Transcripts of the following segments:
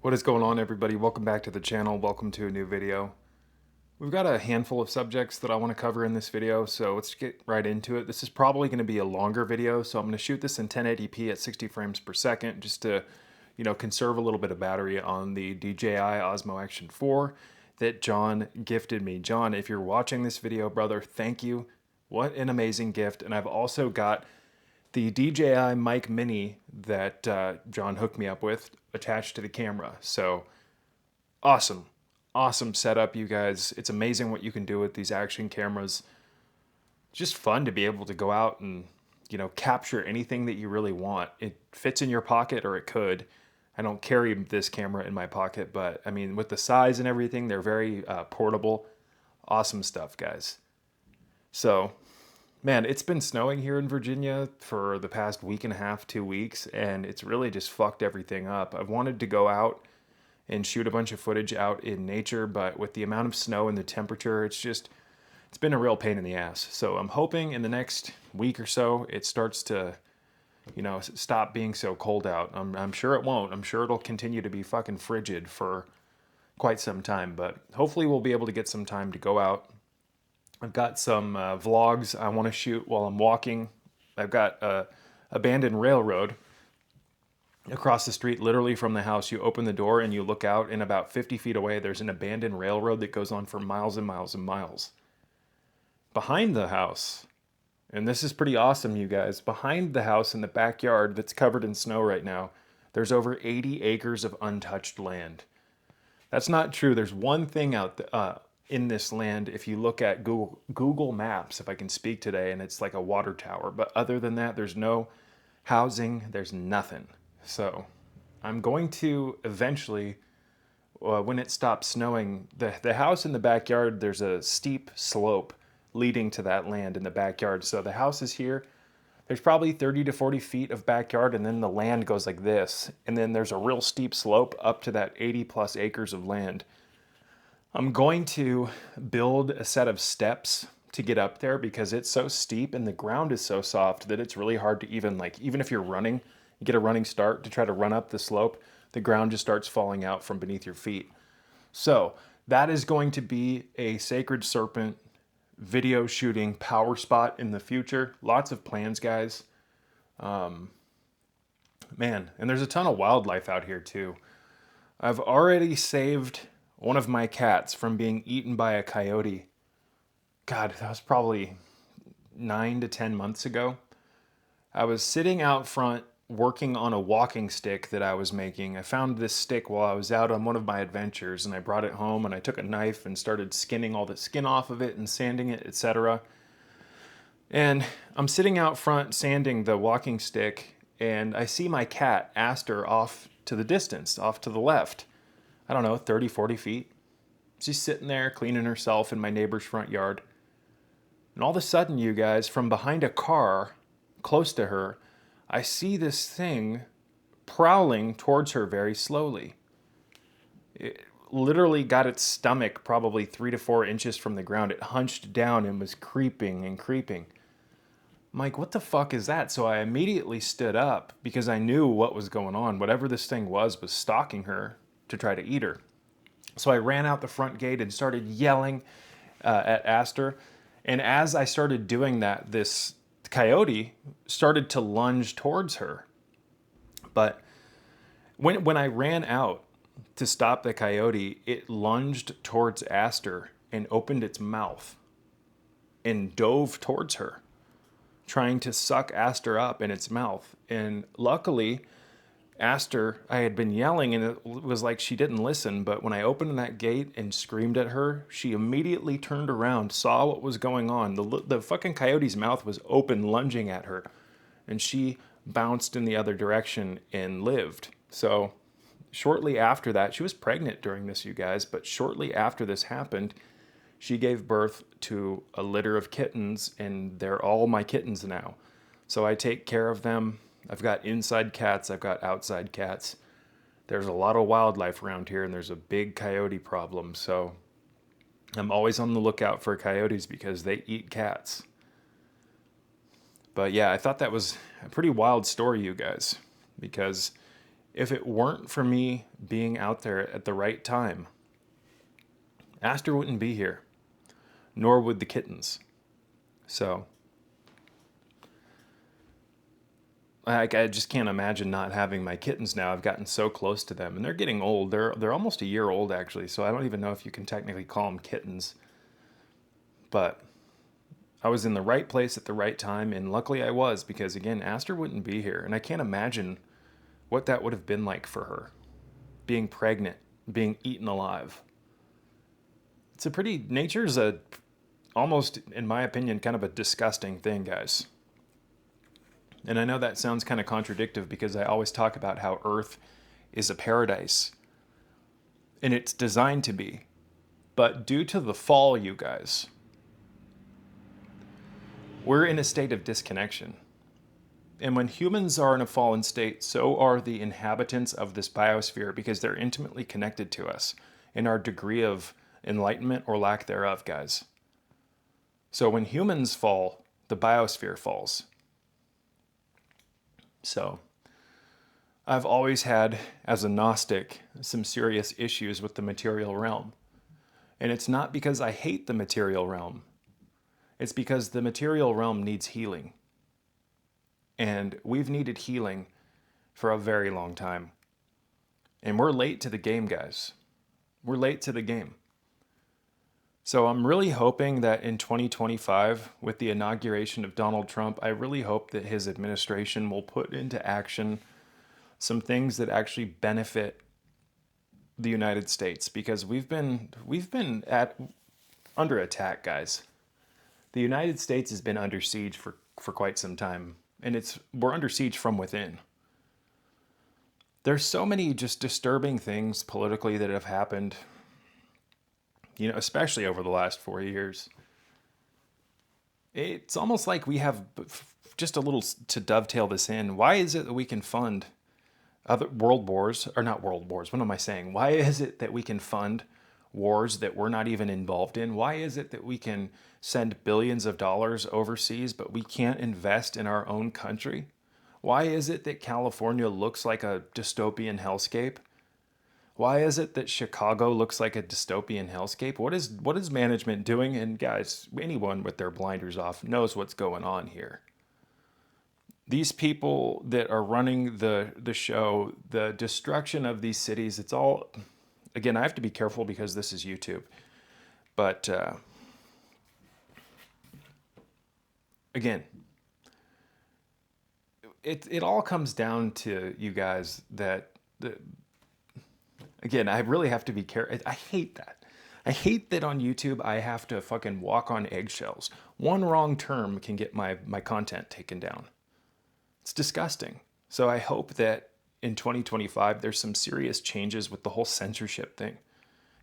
What is going on, everybody? Welcome back to the channel. Welcome to a new video. We've got a handful of subjects that I want to cover in this video, so let's get right into it. This is probably going to be a longer video, so I'm going to shoot this in 1080p at 60 frames per second just to, conserve a little bit of battery on the DJI Osmo Action 4 that John gifted me. John, if you're watching this video, brother, thank you. What an amazing gift. And I've also got the DJI Mic Mini that John hooked me up with attached to the camera. So awesome. Awesome setup, you guys. It's amazing what you can do with these action cameras. Just fun to be able to go out and, capture anything that you really want. It fits in your pocket, or it could. I don't carry this camera in my pocket, but I mean, with the size and everything, they're very portable. Awesome stuff, guys. So, man, it's been snowing here in Virginia for the past week and a half, 2 weeks, and it's really just fucked everything up. I've wanted to go out and shoot a bunch of footage out in nature, but with the amount of snow and the temperature, it's been a real pain in the ass. So I'm hoping in the next week or so, it starts to, stop being so cold out. I'm sure it won't. I'm sure it'll continue to be fucking frigid for quite some time, but hopefully we'll be able to get some time to go out. I've got some vlogs I want to shoot while I'm walking. I've got a abandoned railroad across the street, literally from the house. You open the door and you look out, and about 50 feet away, there's an abandoned railroad that goes on for miles and miles and miles. Behind the house, and this is pretty awesome, you guys, behind the house in the backyard that's covered in snow right now, there's over 80 acres of untouched land. That's not true. There's one thing in this land, if you look at Google Maps, if I can speak today, and it's like a water tower. But other than that, there's no housing, there's nothing. So I'm going to eventually, when it stops snowing, the house in the backyard, there's a steep slope leading to that land in the backyard. So the house is here. There's probably 30 to 40 feet of backyard, and then the land goes like this. And then there's a real steep slope up to that 80 plus acres of land. I'm going to build a set of steps to get up there because it's so steep and the ground is so soft that it's really hard to even if you're running, you get a running start to try to run up the slope, the ground just starts falling out from beneath your feet. So that is going to be a Sacred Serpent video shooting power spot in the future. Lots of plans, guys. Man, and there's a ton of wildlife out here too. I've already saved one of my cats from being eaten by a coyote. God, that was probably 9 to 10 months ago. I was sitting out front working on a walking stick that I was making. I found this stick while I was out on one of my adventures, and I brought it home and I took a knife and started skinning all the skin off of it and sanding it, etc. And I'm sitting out front sanding the walking stick, and I see my cat, Aster, off to the distance, off to the left. I don't know, 30, 40 feet. She's sitting there cleaning herself in my neighbor's front yard. And all of a sudden, you guys, from behind a car close to her, I see this thing prowling towards her very slowly. It literally got its stomach probably 3 to 4 inches from the ground. It hunched down and was creeping and creeping. I'm like, what the fuck is that? So I immediately stood up because I knew what was going on. Whatever this thing was stalking her to try to eat her. So I ran out the front gate and started yelling at Aster. And as I started doing that, this coyote started to lunge towards her. But when I ran out to stop the coyote, it lunged towards Aster and opened its mouth and dove towards her, trying to suck Aster up in its mouth. And luckily, Aster, I had been yelling and it was like she didn't listen, but when I opened that gate and screamed at her, she immediately turned around, saw what was going on. The fucking coyote's mouth was open, lunging at her, and she bounced in the other direction and lived. So shortly after that, she was pregnant during this, you guys, but shortly after this happened, she gave birth to a litter of kittens, and they're all my kittens now. So I take care of them. I've got inside cats, I've got outside cats. There's a lot of wildlife around here, and there's a big coyote problem. So I'm always on the lookout for coyotes because they eat cats. But yeah, I thought that was a pretty wild story, you guys, because If it weren't for me being out there at the right time, Aster wouldn't be here, nor would the kittens. So I just can't imagine not having my kittens now. I've gotten so close to them, and they're getting old. They're almost a year old, actually, so I don't even know if you can technically call them kittens. But I was in the right place at the right time, and luckily I was, because, again, Aster wouldn't be here, and I can't imagine what that would have been like for her. Being pregnant, being eaten alive. Nature's almost, in my opinion, kind of a disgusting thing, guys. And I know that sounds kind of contradictory because I always talk about how Earth is a paradise. And it's designed to be. But due to the fall, you guys, we're in a state of disconnection. And when humans are in a fallen state, so are the inhabitants of this biosphere because they're intimately connected to us in our degree of enlightenment or lack thereof, guys. So when humans fall, the biosphere falls. So I've always had, as a Gnostic, some serious issues with the material realm. And it's not because I hate the material realm. It's because the material realm needs healing. And we've needed healing for a very long time. And we're late to the game, guys. We're late to the game. So I'm really hoping that in 2025, with the inauguration of Donald Trump, I really hope that his administration will put into action some things that actually benefit the United States, because we've been under attack, guys. The United States has been under siege for quite some time, and we're under siege from within. There's so many just disturbing things politically that have happened, especially over the last 4 years. It's almost like we have, just a little to dovetail this in, why is it that we can fund other world wars, or not world wars, what am I saying? Why is it that we can fund wars that we're not even involved in? Why is it that we can send billions of dollars overseas, but we can't invest in our own country? Why is it that California looks like a dystopian hellscape? Why is it that Chicago looks like a dystopian hellscape? What is management doing? And guys, anyone with their blinders off knows what's going on here. These people that are running the show, the destruction of these cities, it's all, again, I have to be careful because this is YouTube. But again, it all comes down to you guys that again, I really have to be careful. I hate that. I hate that on YouTube I have to fucking walk on eggshells. One wrong term can get my content taken down. It's disgusting. So I hope that in 2025 there's some serious changes with the whole censorship thing.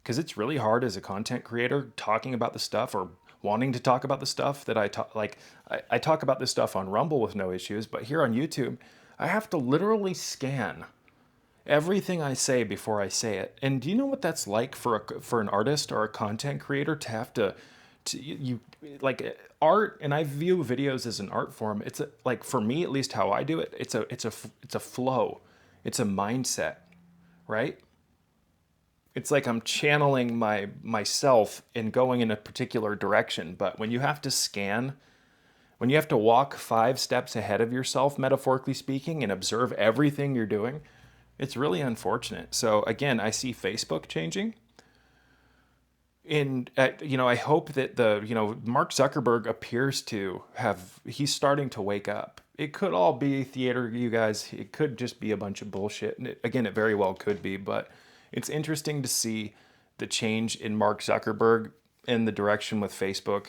Because it's really hard as a content creator talking about the stuff or wanting to talk about the stuff that I talk. Like I talk about this stuff on Rumble with no issues, but here on YouTube, I have to literally scan everything I say before I say it. And do you know what that's like for an artist or a content creator to have to you like art? And I view videos as an art form. It's like, for me at least, how I do it, it's a flow, it's a mindset, right? It's like I'm channeling myself and going in a particular direction. But when you have to scan, when you have to walk 5 steps ahead of yourself, metaphorically speaking, and observe everything you're doing, it's really unfortunate. So again, I see Facebook changing. And I hope that Mark Zuckerberg appears to he's starting to wake up. It could all be theater, you guys. It could just be a bunch of bullshit. And it very well could be, but it's interesting to see the change in Mark Zuckerberg and the direction with Facebook.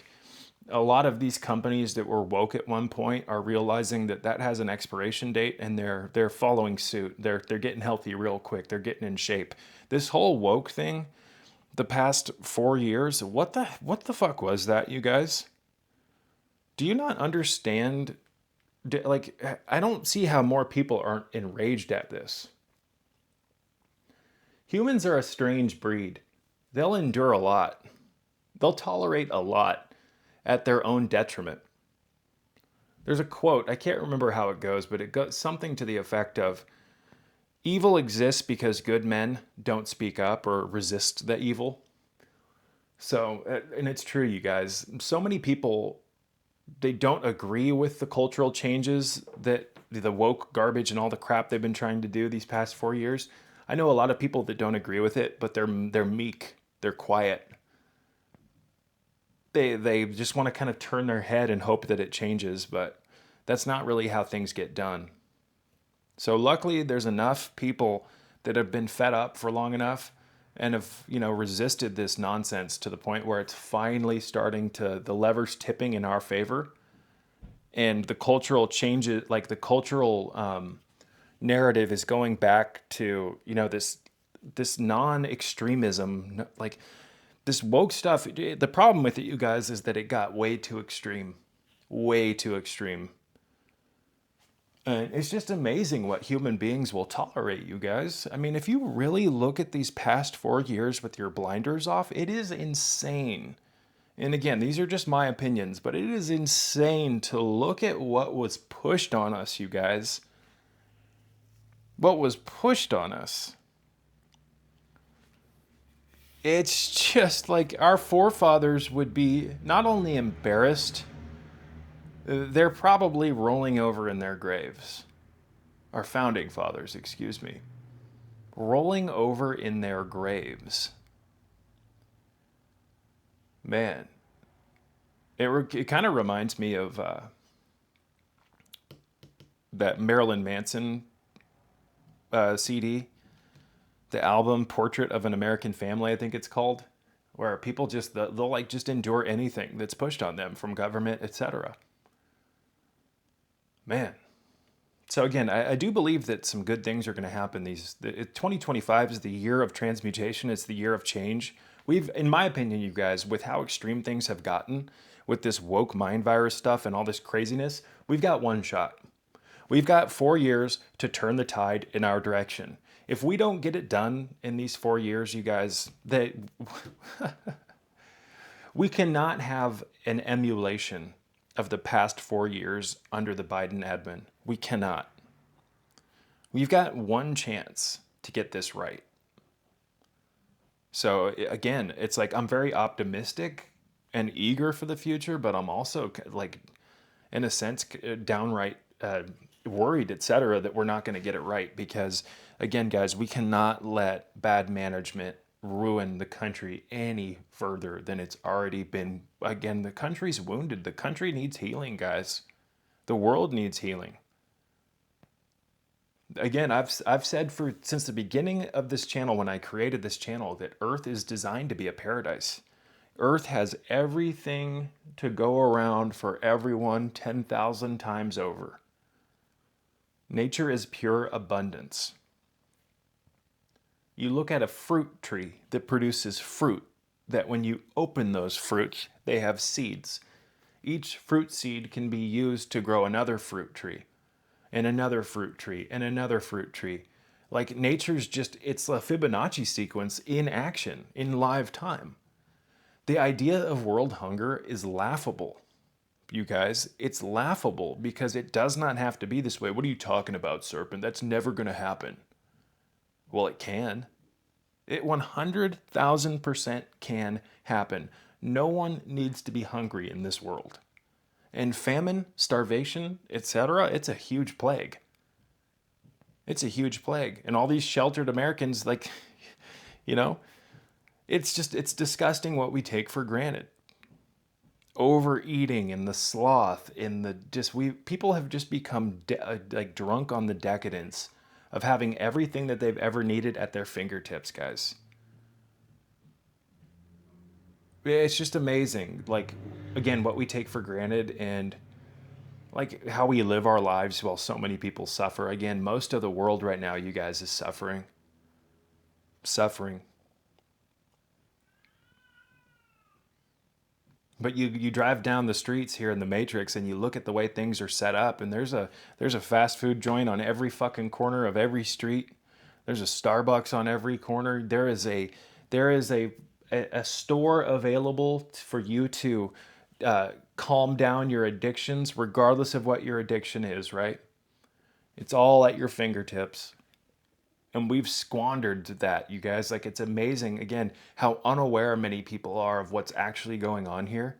A lot of these companies that were woke at one point are realizing that has an expiration date, and they're following suit. They're getting healthy real quick. They're getting in shape. This whole woke thing, the past 4 years, what the fuck was that, you guys? Do you not understand? Like, I don't see how more people aren't enraged at this. Humans are a strange breed. They'll endure a lot. They'll tolerate a lot at their own detriment. There's a quote, I can't remember how it goes, but it goes something to the effect of, Evil exists because good men don't speak up or resist the evil. So, and it's true, you guys. So many people, they don't agree with the cultural changes that the woke garbage and all the crap they've been trying to do these past 4 years. I know a lot of people that don't agree with it, but they're meek, they're quiet. They just want to kind of turn their head and hope that it changes, but that's not really how things get done. So luckily, there's enough people that have been fed up for long enough and have, resisted this nonsense to the point where it's finally starting to, the lever's tipping in our favor. And the cultural changes, like the cultural narrative is going back to, this non-extremism, like this woke stuff. The problem with it, you guys, is that it got way too extreme. Way too extreme. And it's just amazing what human beings will tolerate, you guys. I mean, if you really look at these past 4 years with your blinders off, it is insane. And again, these are just my opinions, but it is insane to look at what was pushed on us, you guys. What was pushed on us. It's just like our forefathers would be not only embarrassed, they're probably rolling over in their graves. Our founding fathers, excuse me. Rolling over in their graves. Man. It kind of reminds me of that Marilyn Manson CD. The album Portrait of an American Family, I think it's called. Where people just, they'll like just endure anything that's pushed on them from government, etc. Man. So again, I do believe that some good things are going to happen. 2025 is the year of transmutation. It's the year of change. In my opinion, you guys, with how extreme things have gotten, with this woke mind virus stuff and all this craziness, we've got one shot. We've got 4 years to turn the tide in our direction. If we don't get it done in these 4 years, you guys, we cannot have an emulation of the past 4 years under the Biden admin. We cannot. We've got one chance to get this right. So again, it's like I'm very optimistic and eager for the future, but I'm also like, in a sense, downright worried, etc., that we're not going to get it right. Because again, guys, we cannot let bad management ruin the country any further than it's already been. Again, the country's wounded. The country needs healing, guys. The world needs healing. Again, I've said since the beginning of this channel, when I created this channel, that Earth is designed to be a paradise. Earth has everything to go around for everyone 10,000 times over. Nature is pure abundance. You look at a fruit tree that produces fruit, that when you open those fruits, they have seeds. Each fruit seed can be used to grow another fruit tree, and another fruit tree, and another fruit tree. Like nature's it's a Fibonacci sequence in action, in live time. The idea of world hunger is laughable. You guys, it's laughable because it does not have to be this way. What are you talking about, Serpent? That's never going to happen. Well, it can. It 100,000% can happen. No one needs to be hungry in this world. And famine, starvation, etc., it's a huge plague. It's a huge plague. And all these sheltered Americans, like, it's disgusting what we take for granted. Overeating and the sloth and people have just become like drunk on the decadence of having everything that they've ever needed at their fingertips, guys. It's just amazing. Like, again, what we take for granted and like how we live our lives while so many people suffer. Again, most of the world right now, you guys, is suffering. Suffering. But you drive down the streets here in the Matrix and you look at the way things are set up, and there's a fast food joint on every fucking corner of every street. There's a Starbucks on every corner. There is a store available for you to calm down your addictions, regardless of what your addiction is, right? It's all at your fingertips. And we've squandered that, you guys. Like, it's amazing, again, how unaware many people are of what's actually going on here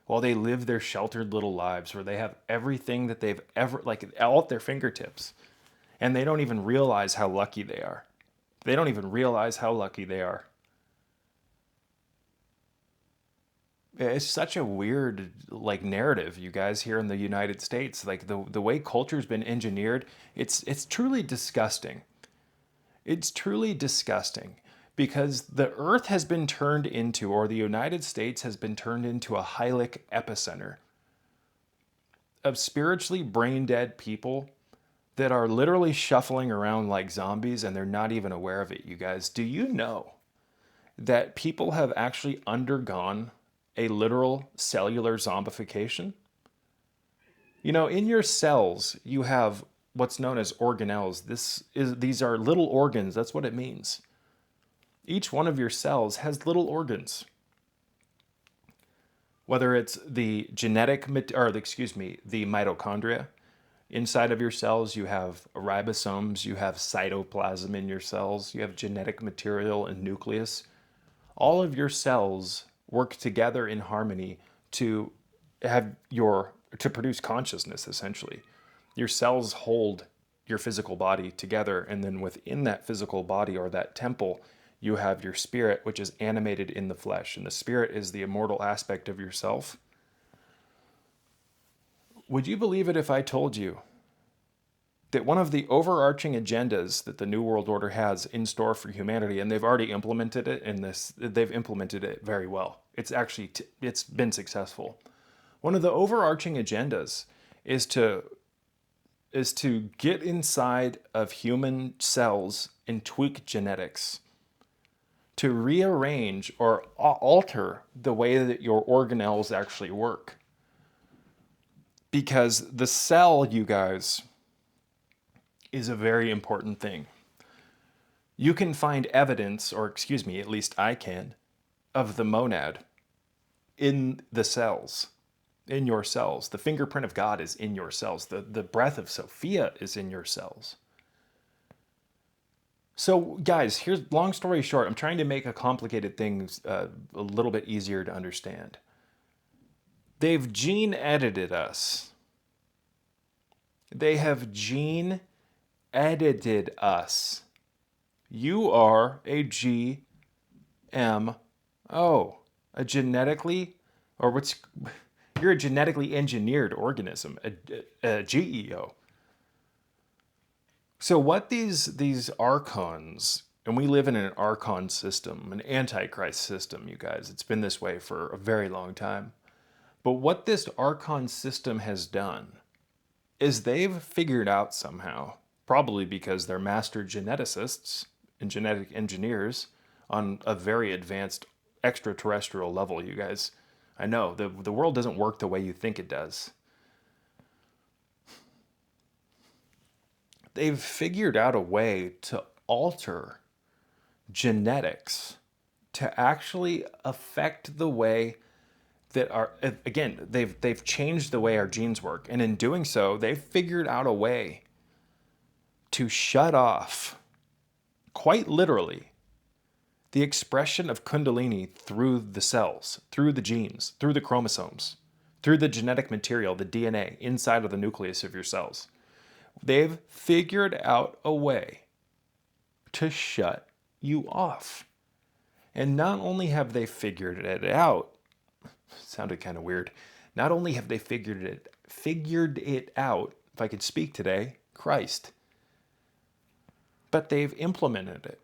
while they live their sheltered little lives where they have everything that they've ever, like, all at their fingertips. And they don't even realize how lucky they are. They don't even realize how lucky they are. It's such a weird, like, narrative, you guys, here in the United States. Like, the way culture's been engineered, it's truly disgusting. It's truly disgusting because the earth has been turned into, or the United States has been turned into, a Hylic epicenter of spiritually brain dead people that are literally shuffling around like zombies, and they're not even aware of it, you guys. Do you know that people have actually undergone a literal cellular zombification? You know, in your cells, you have what's known as organelles. These are little organs. That's what it means. Each one of your cells has little organs. Whether it's the the mitochondria. Inside of your cells, you have ribosomes, you have cytoplasm in your cells, you have genetic material and nucleus. All of your cells work together in harmony to to produce consciousness, essentially. Your cells hold your physical body together, and then within that physical body, or that temple, you have your spirit, which is animated in the flesh. And the spirit is the immortal aspect of yourself. Would you believe it if I told you that one of the overarching agendas that the New World Order has in store for humanity, and they've already implemented it they've implemented it very well. It's been successful. One of the overarching agendas is to get inside of human cells and tweak genetics to rearrange or alter the way that your organelles actually work. Because the cell, you guys, is a very important thing. You can find evidence, or excuse me, at least I can, of the monad in the cells, in your cells. The fingerprint of God is in your cells. The breath of Sophia is in your cells. So, guys, here's, long story short, I'm trying to make a complicated thing a little bit easier to understand. They've gene edited us. They have gene edited us. You are a GMO, a genetically, or what's, you're a genetically engineered organism, a GEO. So what these archons, and we live in an archon system, an antichrist system, you guys. It's been this way for a very long time. But what this archon system has done is they've figured out somehow, probably because they're master geneticists and genetic engineers on a very advanced extraterrestrial level, you guys. I know, the world doesn't work the way you think it does. They've figured out a way to alter genetics to actually affect the way that they've changed the way our genes work. And in doing so, they've figured out a way to shut off, quite literally, the expression of Kundalini through the cells, through the genes, through the chromosomes, through the genetic material, the DNA, inside of the nucleus of your cells. They've figured out a way to shut you off. And not only have they figured it out, sounded kind of weird. Not only have they figured it out, if I could speak today, Christ, but they've implemented it.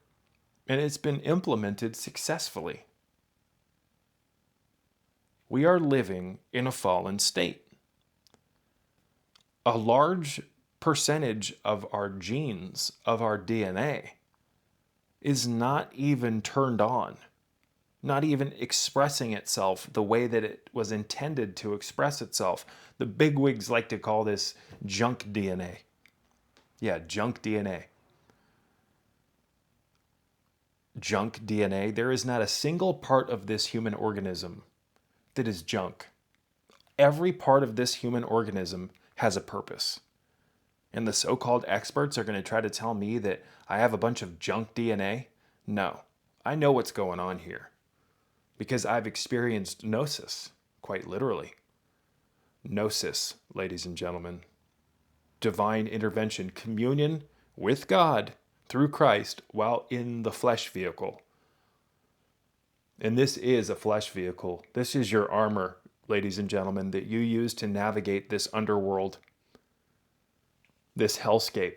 And it's been implemented successfully. We are living in a fallen state. A large percentage of our genes, of our DNA, is not even turned on, not even expressing itself the way that it was intended to express itself. The bigwigs like to call this junk DNA. Yeah, junk DNA. Junk DNA. There is not a single part of this human organism that is junk. Every part of this human organism has a purpose. And the so-called experts are going to try to tell me that I have a bunch of junk DNA? No, I know what's going on here because I've experienced gnosis, quite literally. Gnosis, ladies and gentlemen. Divine intervention, communion with God through Christ while in the flesh vehicle. And this is a flesh vehicle. This is your armor, ladies and gentlemen, that you use to navigate this underworld, this hellscape.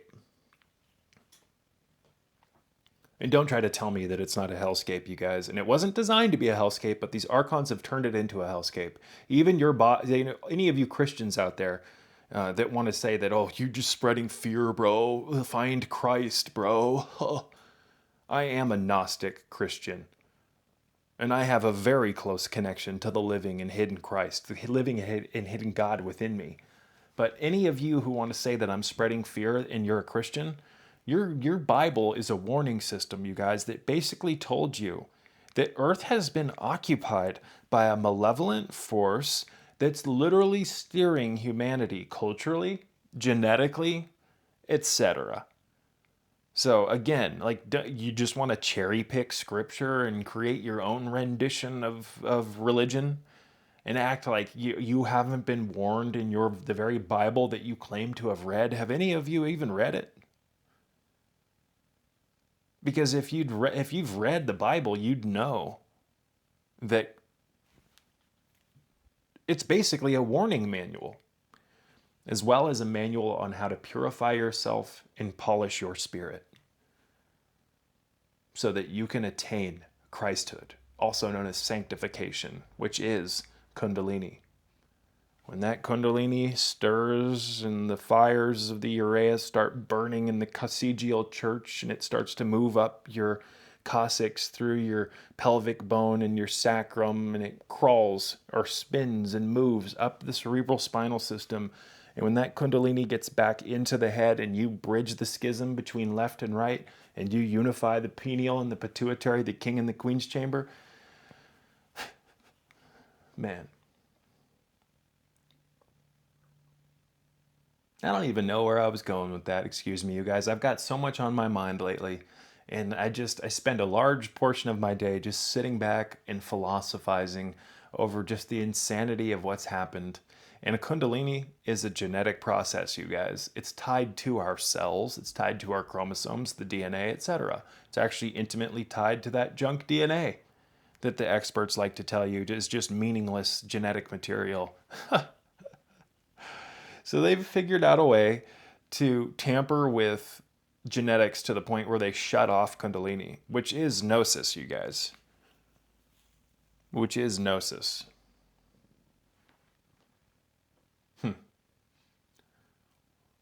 And don't try to tell me that it's not a hellscape, you guys. And it wasn't designed to be a hellscape, but these archons have turned it into a hellscape. Even any of you Christians out there that want to say that, oh, you're just spreading fear, bro. Find Christ, bro. I am a Gnostic Christian. And I have a very close connection to the living and hidden Christ, the living and hidden God within me. But any of you who want to say that I'm spreading fear and you're a Christian, your Bible is a warning system, you guys, that basically told you that Earth has been occupied by a malevolent force that's literally steering humanity culturally, genetically, etc. So again, like, you just want to cherry pick scripture and create your own rendition of religion and act like you haven't been warned in the very Bible that you claim to have read. Have any of you even read it? Because if you've read the Bible, you'd know that it's basically a warning manual, as well as a manual on how to purify yourself and polish your spirit so that you can attain Christhood, also known as sanctification, which is Kundalini. When that Kundalini stirs and the fires of the ureas start burning in the coccygeal church and it starts to move up your coccyx through your pelvic bone and your sacrum, and it crawls or spins and moves up the cerebral spinal system. And when that Kundalini gets back into the head and you bridge the schism between left and right and you unify the pineal and the pituitary, the king and the queen's chamber, man, I don't even know where I was going with that. Excuse me, you guys. I've got so much on my mind lately. And I spend a large portion of my day just sitting back and philosophizing over just the insanity of what's happened. And a Kundalini is a genetic process, you guys. It's tied to our cells. It's tied to our chromosomes, the DNA, etc. It's actually intimately tied to that junk DNA that the experts like to tell you is just meaningless genetic material. So they've figured out a way to tamper with genetics to the point where they shut off Kundalini, which is Gnosis, you guys. Which is Gnosis.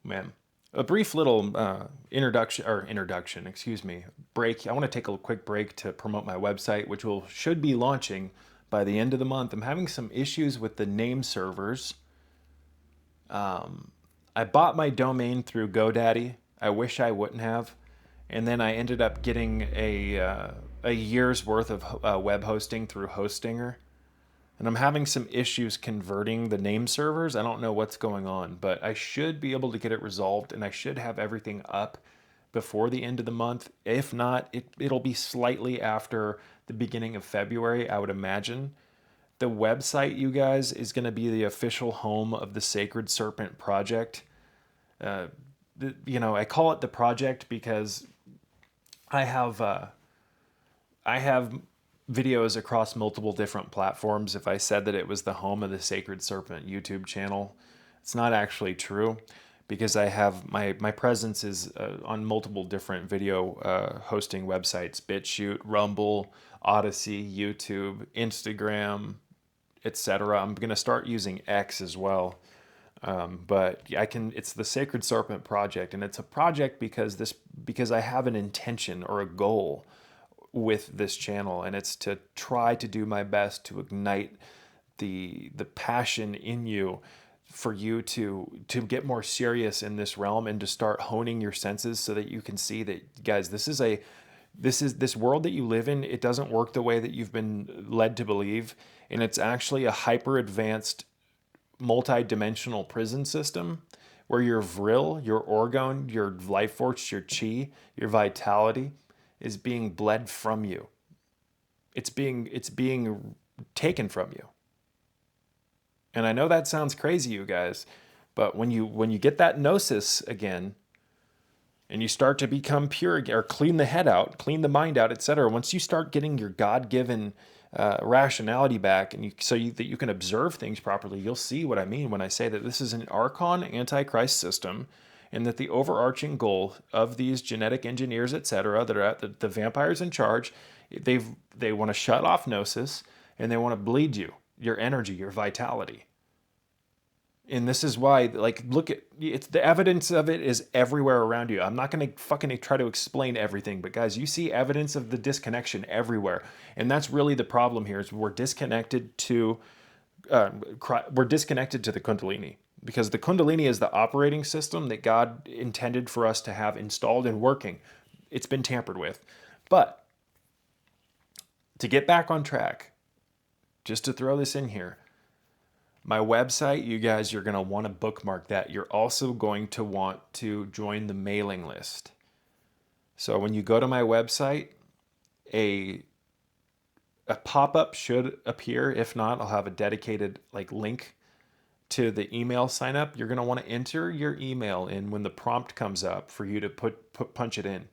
Man. A brief little introduction, excuse me, break. I want to take a quick break to promote my website, which should be launching by the end of the month. I'm having some issues with the name servers. I bought my domain through GoDaddy. I wish I wouldn't have. And then I ended up getting a year's worth of web hosting through Hostinger. And I'm having some issues converting the name servers. I don't know what's going on, but I should be able to get it resolved, and I should have everything up before the end of the month. If not, it'll be slightly after the beginning of February, I would imagine. The website, you guys, is going to be the official home of the Sacred Serpent project. I call it the project because I have videos across multiple different platforms. If I said that it was the home of the Sacred Serpent YouTube channel, it's not actually true, because I have my presence is on multiple different video hosting websites: BitChute, Rumble, Odyssey, YouTube, Instagram, etc. I'm going to start using X as well. But it's the Sacred Serpent project, and it's a project because I have an intention or a goal with this channel, and it's to try to do my best to ignite the passion in you for you to get more serious in this realm and to start honing your senses so that you can see that, guys, this world that you live in, it doesn't work the way that you've been led to believe, and it's actually a hyper advanced multi-dimensional prison system where your vril, your orgone, your life force, your chi, your vitality is being bled from you. It's being taken from you. And I know that sounds crazy, you guys, but when you get that gnosis again, and you start to become pure or clean the head out, clean the mind out, etc. Once you start getting your God-given rationality back, and that you can observe things properly, you'll see what I mean when I say that this is an Archon Antichrist system, and that the overarching goal of these genetic engineers, etc., that are at the vampires in charge, they want to shut off gnosis, and they want to bleed you, your energy, your vitality. And this is why, like, look at it's the evidence of it is everywhere around you. I'm not going to fucking try to explain everything, but guys, you see evidence of the disconnection everywhere, and that's really the problem here. Is we're disconnected to the Kundalini, because the Kundalini is the operating system that God intended for us to have installed and working. It's been tampered with, but to get back on track, just to throw this in here. My website, you guys, you're going to want to bookmark that. You're also going to want to join the mailing list. So when you go to my website, a pop-up should appear. If not, I'll have a dedicated link to the email sign up. You're going to want to enter your email in when the prompt comes up for you to punch it in.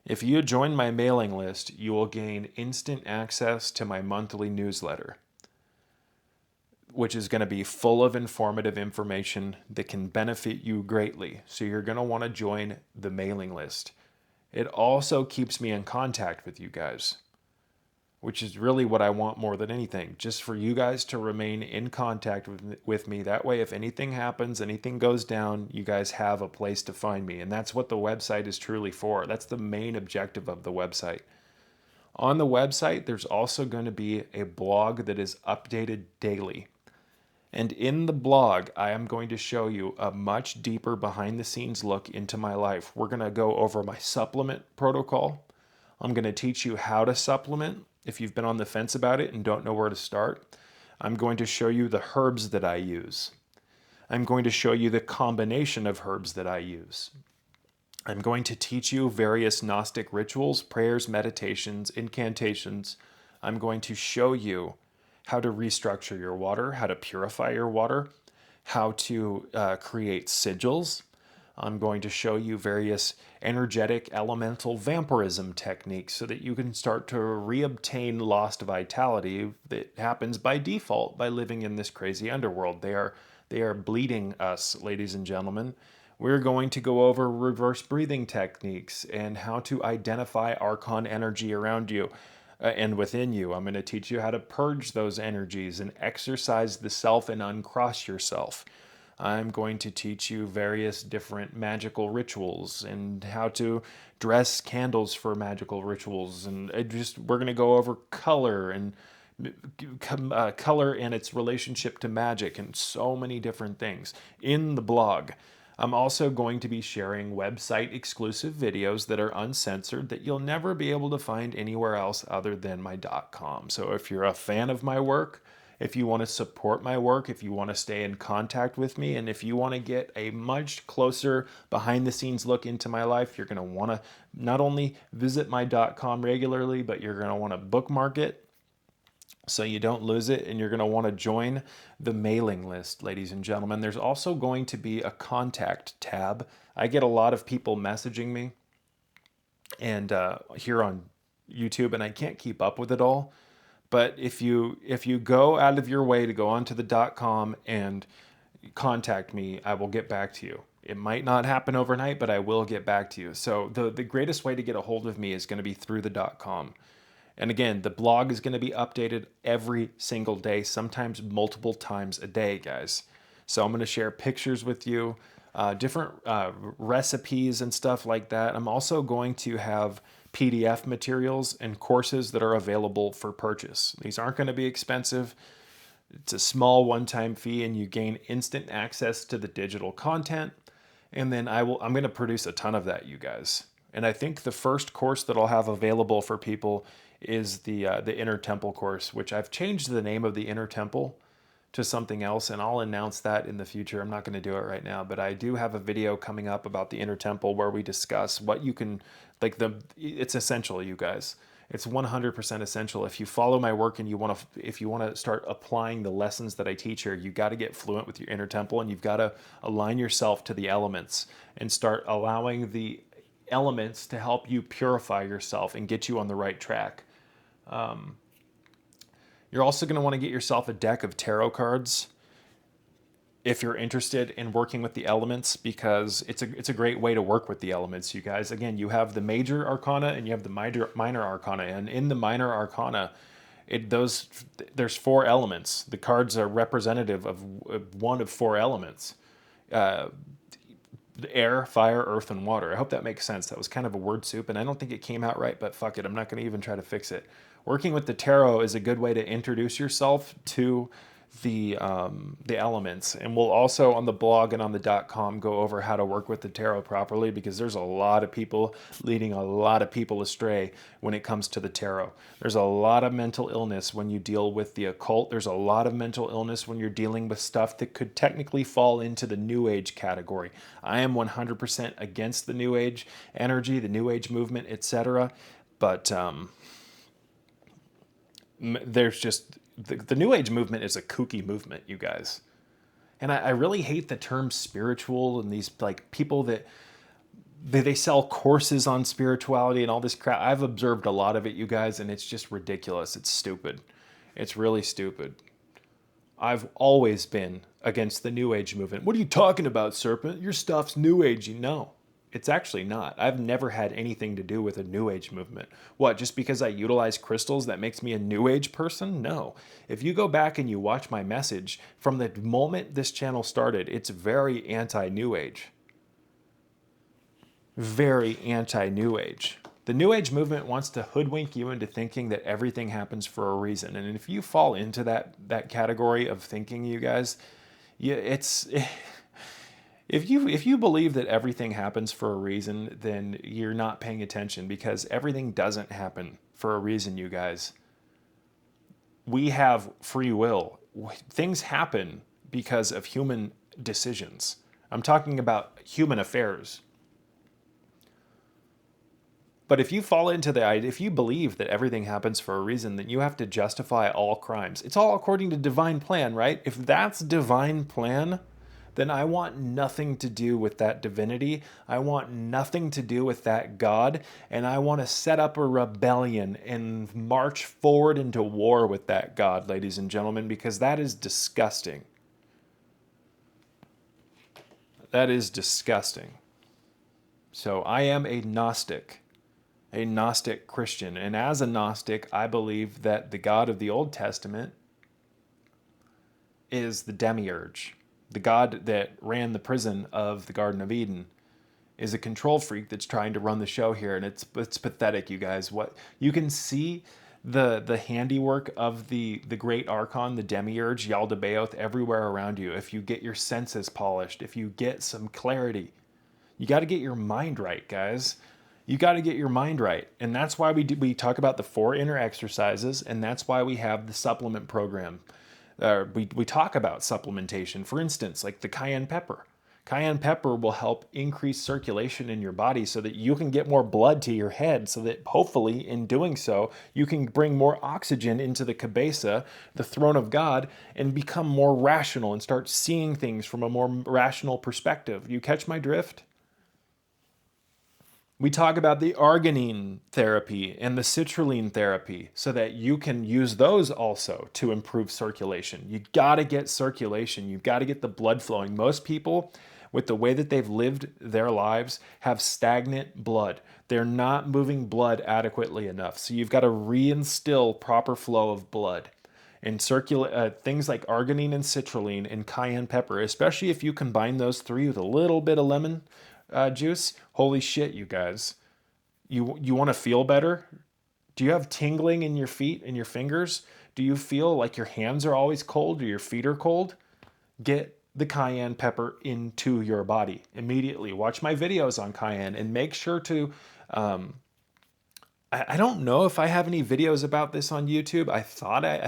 If you join my mailing list, you will gain instant access to my monthly newsletter, which is going to be full of informative information that can benefit you greatly. So you're going to want to join the mailing list. It also keeps me in contact with you guys, which is really what I want more than anything. Just for you guys to remain in contact with me. That way, if anything happens, anything goes down, you guys have a place to find me. And that's what the website is truly for. That's the main objective of the website. On the website, there's also going to be a blog that is updated daily. And in the blog, I am going to show you a much deeper behind the scenes look into my life. We're going to go over my supplement protocol. I'm going to teach you how to supplement if you've been on the fence about it and don't know where to start. I'm going to show you the herbs that I use. I'm going to show you the combination of herbs that I use. I'm going to teach you various Gnostic rituals, prayers, meditations, incantations. I'm going to show you how to restructure your water, how to purify your water, how to create sigils. I'm going to show you various energetic elemental vampirism techniques so that you can start to reobtain lost vitality that happens by default by living in this crazy underworld. They are bleeding us, ladies and gentlemen. We're going to go over reverse breathing techniques and how to identify Archon energy around you. And within you. I'm going to teach you how to purge those energies and exercise the self and uncross yourself. I'm going to teach you various different magical rituals and how to dress candles for magical rituals. And we're going to go over color and its relationship to magic and so many different things in the blog. I'm also going to be sharing website exclusive videos that are uncensored that you'll never be able to find anywhere else other than my .com. So if you're a fan of my work, if you want to support my work, if you want to stay in contact with me, and if you want to get a much closer behind the scenes look into my life, you're going to want to not only visit my .com regularly, but you're going to want to bookmark it so you don't lose it, and you're going to want to join the mailing list, ladies and gentlemen. There's also going to be a contact tab. I get a lot of people messaging me and here on YouTube, and I can't keep up with it all. But if you go out of your way to go onto the .com and contact me, I will get back to you. It might not happen overnight, but I will get back to you. So the greatest way to get a hold of me is going to be through the .com. And again, the blog is going to be updated every single day, sometimes multiple times a day, guys. So I'm going to share pictures with you, different recipes and stuff like that. I'm also going to have PDF materials and courses that are available for purchase. These aren't going to be expensive. It's a small one-time fee, and you gain instant access to the digital content. And then I'm going to produce a ton of that, you guys. And I think the first course that I'll have available for people is the Inner Temple course, which I've changed the name of the Inner Temple to something else, and I'll announce that in the future. I'm not going to do it right now, but I do have a video coming up about the inner temple where we discuss what you can, like it's essential, you guys. It's 100% essential. If you follow my work and if you want to start applying the lessons that I teach here, you got to get fluent with your inner temple, and you've got to align yourself to the elements and start allowing the elements to help you purify yourself and get you on the right track. You're also going to want to get yourself a deck of tarot cards if you're interested in working with the elements, because it's a great way to work with the elements, you guys. Again, you have the major arcana and you have the minor arcana, and in the minor arcana, there's 4 elements. The cards are representative of one of 4 elements. Air, fire, earth, and water. I hope that makes sense. That was kind of a word soup, and I don't think it came out right, but fuck it. I'm not going to even try to fix it. Working with the tarot is a good way to introduce yourself to the elements. And we'll also on the blog and on the .com go over how to work with the tarot properly, because there's a lot of people leading a lot of people astray when it comes to the tarot. There's a lot of mental illness when you deal with the occult. There's a lot of mental illness when you're dealing with stuff that could technically fall into the New Age category. I am 100% against the New Age energy, the New Age movement, etc. But there's just the New Age movement is a kooky movement, you guys. And I really hate the term spiritual and these like people that they sell courses on spirituality and all this crap. I've observed a lot of it, you guys, and it's just ridiculous. It's stupid. It's really stupid. I've always been against the New Age movement. What are you talking about, Serpent? Your stuff's New Agey. No, it's actually not. I've never had anything to do with a New Age movement. What, just because I utilize crystals that makes me a New Age person? No. If you go back and you watch my message, from the moment this channel started, it's very anti-New Age. Very anti-New Age. The New Age movement wants to hoodwink you into thinking that everything happens for a reason. And if you fall into that category of thinking, you guys, if you believe that everything happens for a reason, then you're not paying attention, because everything doesn't happen for a reason, you guys. We have free will. Things happen because of human decisions. I'm talking about human affairs. But if you fall into if you believe that everything happens for a reason, then you have to justify all crimes. It's all according to divine plan, right? If that's divine plan, then I want nothing to do with that divinity. I want nothing to do with that God. And I want to set up a rebellion and march forward into war with that God, ladies and gentlemen, because that is disgusting. That is disgusting. So I am a Gnostic Christian. And as a Gnostic, I believe that the God of the Old Testament is the demiurge. The God that ran the prison of the Garden of Eden is a control freak that's trying to run the show here, and it's pathetic, you guys. What you can see the handiwork of the great archon, the demiurge, Yaldabaoth, everywhere around you. If you get your senses polished, if you get some clarity, you got to get your mind right, guys. You got to get your mind right, and that's why we talk about the 4 inner exercises, and that's why we have the supplement program. We talk about supplementation, for instance, like the cayenne pepper. Cayenne pepper will help increase circulation in your body so that you can get more blood to your head, so that hopefully in doing so, you can bring more oxygen into the cabeza, the throne of God, and become more rational and start seeing things from a more rational perspective. You catch my drift? We talk about the arginine therapy and the citrulline therapy so that you can use those also to improve circulation. You got to get circulation. You've got to get the blood flowing. Most people, with the way that they've lived their lives, have stagnant blood. They're not moving blood adequately enough. So you've got to reinstill proper flow of blood. And things like arginine and citrulline and cayenne pepper, especially if you combine those 3 with a little bit of lemon juice, holy shit, you guys. You want to feel better? Do you have tingling in your feet and your fingers? Do you feel like your hands are always cold or your feet are cold? Get the cayenne pepper into your body immediately. Watch my videos on cayenne and make sure to I don't know if I have any videos about this on YouTube. I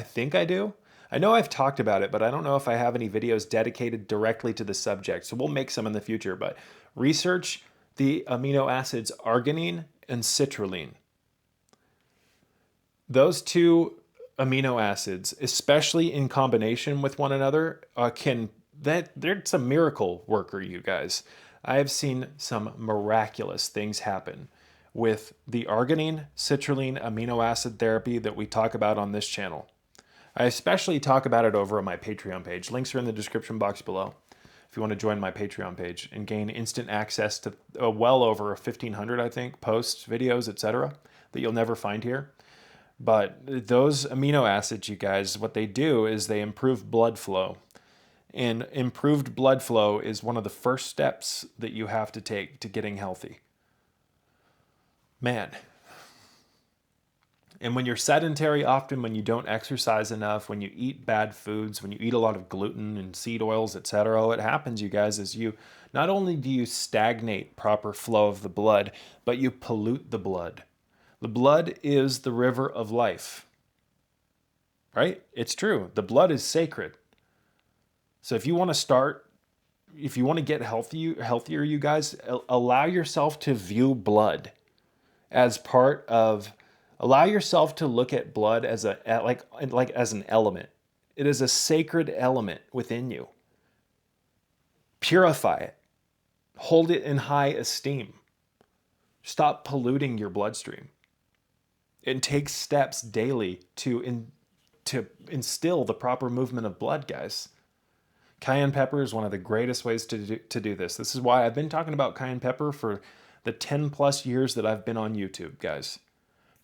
think I do. I know I've talked about it, but I don't know if I have any videos dedicated directly to the subject. So we'll make some in the future, but research the amino acids arginine and citrulline. Those two amino acids, especially in combination with one another, that's a miracle worker, you guys. I have seen some miraculous things happen with the arginine citrulline amino acid therapy that we talk about on this channel. I especially talk about it over on my Patreon page. Links are in the description box below if you want to join my Patreon page and gain instant access to well over 1,500, I think, posts, videos, etc. that you'll never find here. But those amino acids, you guys, what they do is they improve blood flow. And improved blood flow is one of the first steps that you have to take to getting healthy. Man. And when you're sedentary often, when you don't exercise enough, when you eat bad foods, when you eat a lot of gluten and seed oils, etc., what happens, you guys, is you not only do you stagnate proper flow of the blood, but you pollute the blood. The blood is the river of life, right? It's true. The blood is sacred. So if you want to get healthier, you guys, allow yourself to view blood as allow yourself to look at blood as as an element. It is a sacred element within you. Purify it. Hold it in high esteem. Stop polluting your bloodstream. And take steps daily to instill the proper movement of blood, guys. Cayenne pepper is one of the greatest ways to do this. This is why I've been talking about cayenne pepper for the 10 plus years that I've been on YouTube, guys.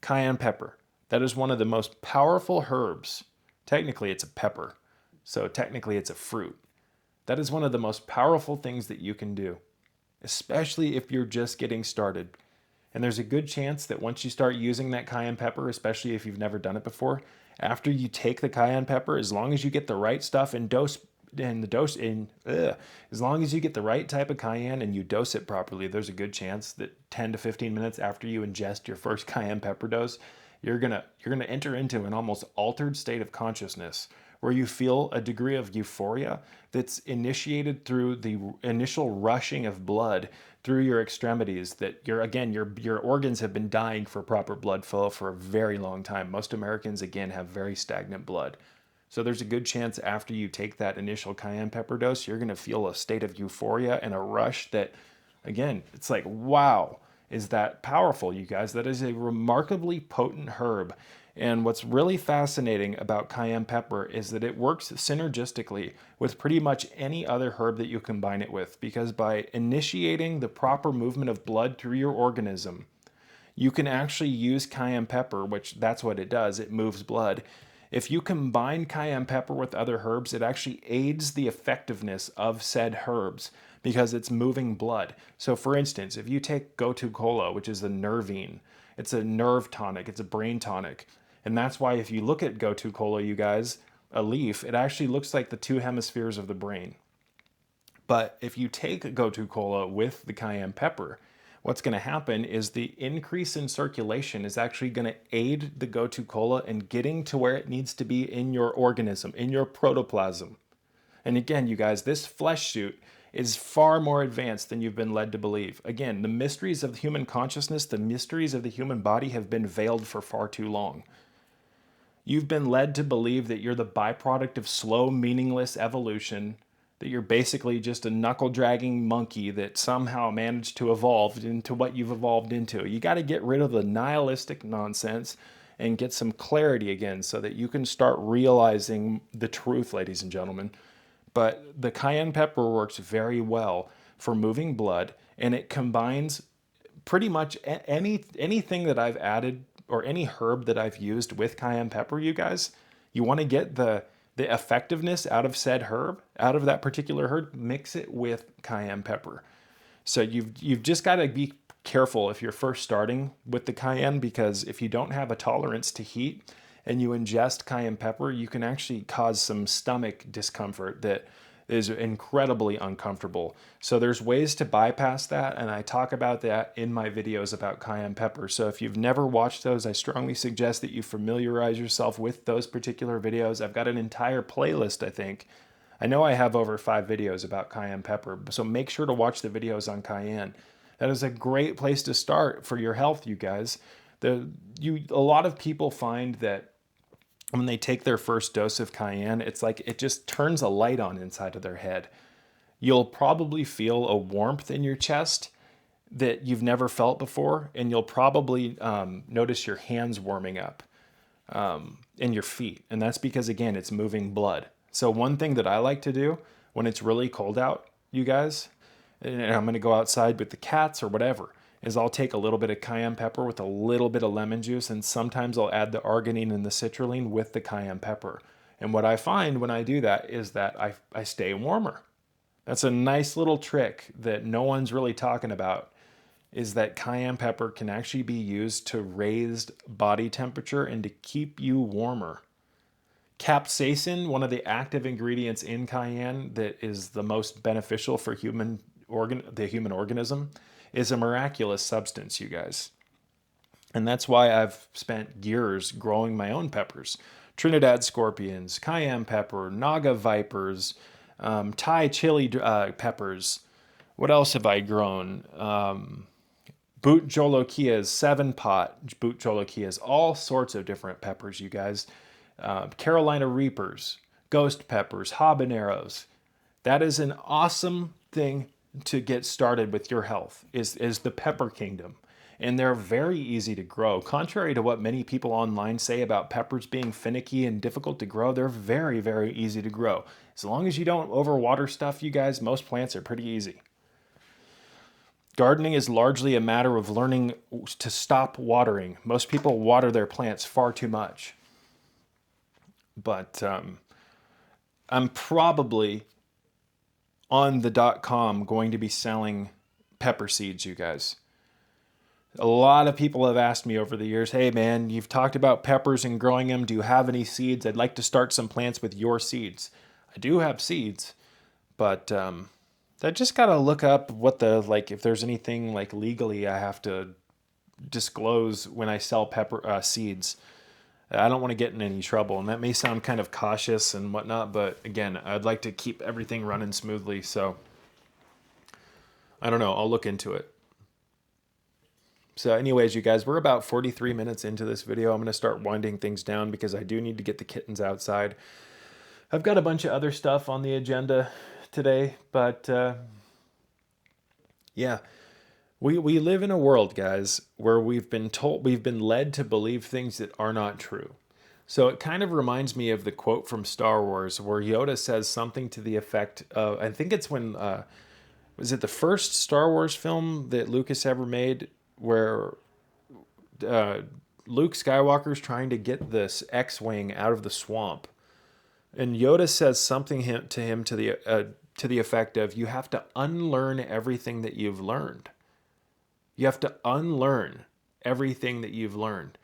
Cayenne pepper. That is one of the most powerful herbs. Technically, it's a pepper. So technically, it's a fruit. That is one of the most powerful things that you can do, especially if you're just getting started. And there's a good chance that once you start using that cayenne pepper, especially if you've never done it before, after you take the cayenne pepper, as long as you get the right stuff and as long as you get the right type of cayenne and you dose it properly, there's a good chance that 10 to 15 minutes after you ingest your first cayenne pepper dose, you're gonna enter into an almost altered state of consciousness where you feel a degree of euphoria that's initiated through the initial rushing of blood through your extremities, that your organs have been dying for proper blood flow for a very long time. Most Americans, again, have very stagnant blood. So there's a good chance after you take that initial cayenne pepper dose, you're going to feel a state of euphoria and a rush that, again, it's like, wow, is that powerful, you guys? That is a remarkably potent herb. And what's really fascinating about cayenne pepper is that it works synergistically with pretty much any other herb that you combine it with, because by initiating the proper movement of blood through your organism, you can actually use cayenne pepper, which that's what it does, it moves blood. If you combine cayenne pepper with other herbs, it actually aids the effectiveness of said herbs because it's moving blood. So for instance, if you take Gotu Kola, which is a nervine, it's a nerve tonic, it's a brain tonic. And that's why if you look at Gotu Kola, you guys, a leaf, it actually looks like the two hemispheres of the brain. But if you take Gotu Kola with the cayenne pepper, what's going to happen is the increase in circulation is actually going to aid the Gotu Kola in getting to where it needs to be in your organism, in your protoplasm. And again, you guys, this flesh suit is far more advanced than you've been led to believe. Again, the mysteries of human consciousness, the mysteries of the human body have been veiled for far too long. You've been led to believe that you're the byproduct of slow, meaningless evolution, that you're basically just a knuckle-dragging monkey that somehow managed to evolve into what you've evolved into. You got to get rid of the nihilistic nonsense and get some clarity again so that you can start realizing the truth, ladies and gentlemen. But the cayenne pepper works very well for moving blood, and it combines pretty much anything that I've added or any herb that I've used with cayenne pepper, you guys. You want to get the effectiveness out of said herb, out of that particular herb, mix it with cayenne pepper. So you've just got to be careful if you're first starting with the cayenne, because if you don't have a tolerance to heat and you ingest cayenne pepper, you can actually cause some stomach discomfort that is incredibly uncomfortable. So there's ways to bypass that, and I talk about that in my videos about cayenne pepper. So if you've never watched those, I strongly suggest that you familiarize yourself with those particular videos. I've got an entire playlist, I think. I know I have over 5 videos about cayenne pepper, so make sure to watch the videos on cayenne. That is a great place to start for your health, you guys. A lot of people find that when they take their first dose of cayenne, it's like it just turns a light on inside of their head. You'll probably feel a warmth in your chest that you've never felt before, and you'll probably notice your hands warming up and your feet. And that's because, again, it's moving blood. So one thing that I like to do when it's really cold out, you guys, and I'm going to go outside with the cats or whatever, is I'll take a little bit of cayenne pepper with a little bit of lemon juice, and sometimes I'll add the arginine and the citrulline with the cayenne pepper. And what I find when I do that is that I stay warmer. That's a nice little trick that no one's really talking about, is that cayenne pepper can actually be used to raise body temperature and to keep you warmer. Capsaicin, one of the active ingredients in cayenne that is the most beneficial for the human organism, is a miraculous substance, you guys. And that's why I've spent years growing my own peppers. Trinidad scorpions, cayenne pepper, Naga vipers, Thai chili peppers. What else have I grown? Boot jolokias, 7-pot boot jolokias, all sorts of different peppers, you guys. Carolina reapers, ghost peppers, habaneros. That is an awesome thing to get started with your health, is the pepper kingdom. And they're very easy to grow. Contrary to what many people online say about peppers being finicky and difficult to grow, they're very, very easy to grow. As long as you don't overwater stuff, you guys, most plants are pretty easy. Gardening is largely a matter of learning to stop watering. Most people water their plants far too much. But I'm probably on the .com going to be selling pepper seeds, you guys. A lot of people have asked me over the years, hey man, you've talked about peppers and growing them. Do you have any seeds? I'd like to start some plants with your seeds. I do have seeds, but I just got to look up if there's anything like legally I have to disclose when I sell pepper seeds. I don't want to get in any trouble, and that may sound kind of cautious and whatnot, but again, I'd like to keep everything running smoothly, so I don't know. I'll look into it. So anyways, you guys, we're about 43 minutes into this video. I'm going to start winding things down because I do need to get the kittens outside. I've got a bunch of other stuff on the agenda today, but yeah. We live in a world, guys, where we've been led to believe things that are not true. So it kind of reminds me of the quote from Star Wars where Yoda says something to the effect of, I think it's when, was it the first Star Wars film that Lucas ever made, where Luke Skywalker's trying to get this X-Wing out of the swamp. And Yoda says something to him to the effect of, you have to unlearn everything that you've learned. You have to unlearn everything that you've learned.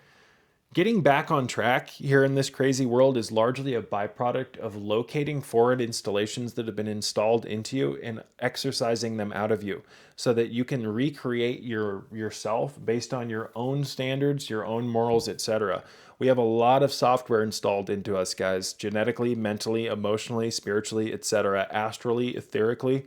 Getting back on track here in this crazy world is largely a byproduct of locating foreign installations that have been installed into you and exercising them out of you so that you can recreate yourself based on your own standards, your own morals, etc. We have a lot of software installed into us, guys, genetically, mentally, emotionally, spiritually, etc., astrally, etherically.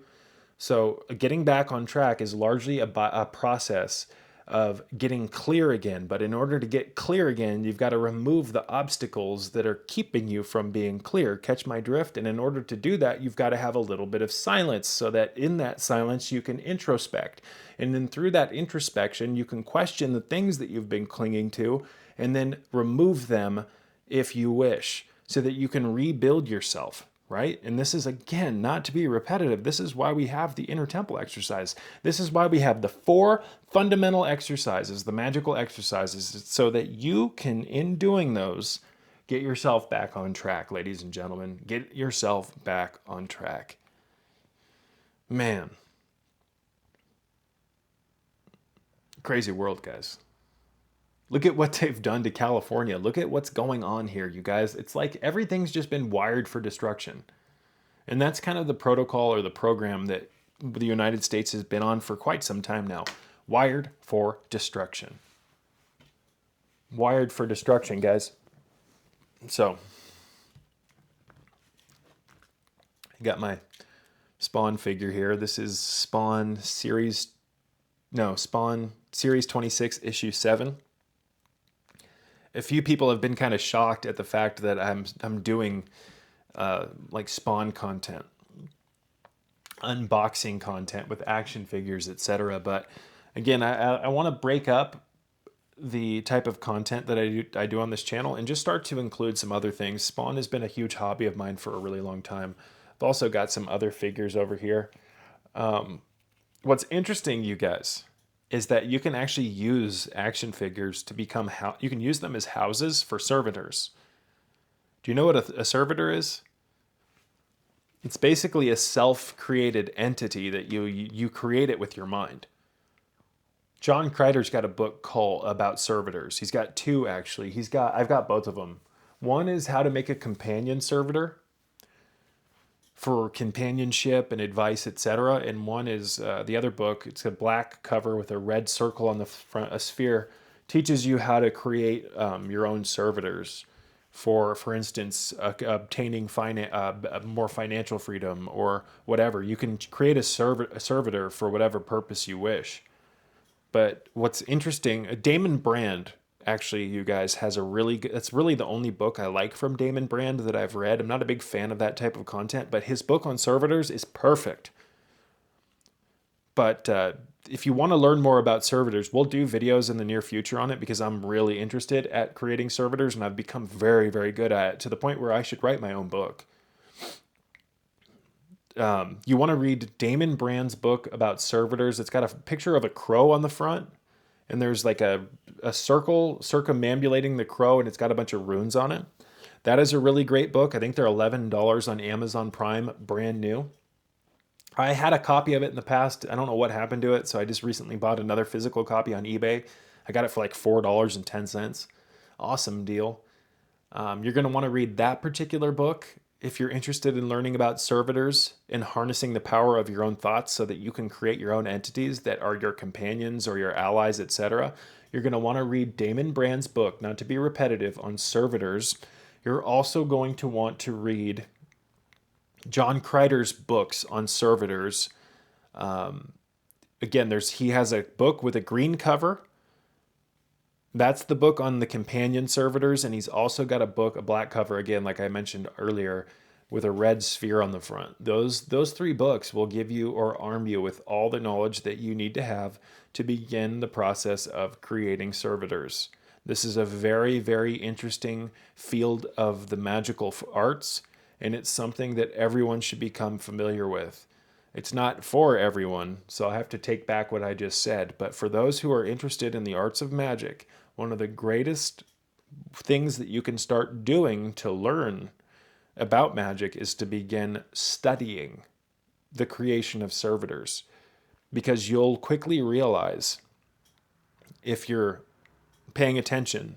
So getting back on track is largely a process of getting clear again. But in order to get clear again, you've got to remove the obstacles that are keeping you from being clear. Catch my drift? And in order to do that, you've got to have a little bit of silence so that in that silence, you can introspect. And then through that introspection, you can question the things that you've been clinging to and then remove them if you wish so that you can rebuild yourself. Right? And this is, again, not to be repetitive. This is why we have the inner temple exercise. This is why we have the 4 fundamental exercises, the magical exercises, so that you can, in doing those, get yourself back on track, ladies and gentlemen. Get yourself back on track. Man. Crazy world, guys. Look at what they've done to California. Look at what's going on here, you guys. It's like everything's just been wired for destruction. And that's kind of the protocol or the program that the United States has been on for quite some time now. Wired for destruction. Wired for destruction, guys. So, I got my Spawn figure here. This is Spawn Series 26, issue 7. A few people have been kind of shocked at the fact that I'm doing like Spawn content, unboxing content with action figures, etc. But again, I want to break up the type of content that I do on this channel and just start to include some other things. Spawn has been a huge hobby of mine for a really long time. I've also got some other figures over here. What's interesting, you guys, is that you can actually use action figures to become you can use them as houses for servitors. Do you know what a servitor is? It's basically a self-created entity that you create it with your mind. John Kreider's got a book called about servitors. He's got 2 actually. I've got both of them. One is how to make a companion servitor for companionship and advice, etc. And one is the other book. It's a black cover with a red circle on the front, a sphere. Teaches you how to create your own servitors for instance, obtaining more financial freedom or whatever. You can create a servitor for whatever purpose you wish. But what's interesting, Damon Brand, actually, you guys, has a really good, that's really the only book I like from Damon Brand that I've read. I'm not a big fan of that type of content, but his book on servitors is perfect. But if you want to learn more about servitors, we'll do videos in the near future on it because I'm really interested at creating servitors and I've become very, very good at it to the point where I should write my own book. You want to read Damon Brand's book about servitors. It's got a picture of a crow on the front, and there's like a circle circumambulating the crow, and it's got a bunch of runes on it. That is a really great book. I think they're $11 on Amazon Prime, brand new. I had a copy of it in the past. I don't know what happened to it, so I just recently bought another physical copy on eBay. I got it for like $4.10. Awesome deal. You're going to want to read that particular book if you're interested in learning about servitors and harnessing the power of your own thoughts so that you can create your own entities that are your companions or your allies, etc. You're going to want to read Damon Brand's book, not to be repetitive, on servitors. You're also going to want to read John Kreider's books on servitors. Again, he has a book with a green cover. That's the book on the companion servitors, and he's also got a book, a black cover, again, like I mentioned earlier, with a red sphere on the front. Those 3 books will give you or arm you with all the knowledge that you need to have to begin the process of creating servitors. This is a very, very interesting field of the magical arts, and it's something that everyone should become familiar with. It's not for everyone, so I'll have to take back what I just said, but for those who are interested in the arts of magic, one of the greatest things that you can start doing to learn about magic is to begin studying the creation of servitors, because you'll quickly realize, if you're paying attention,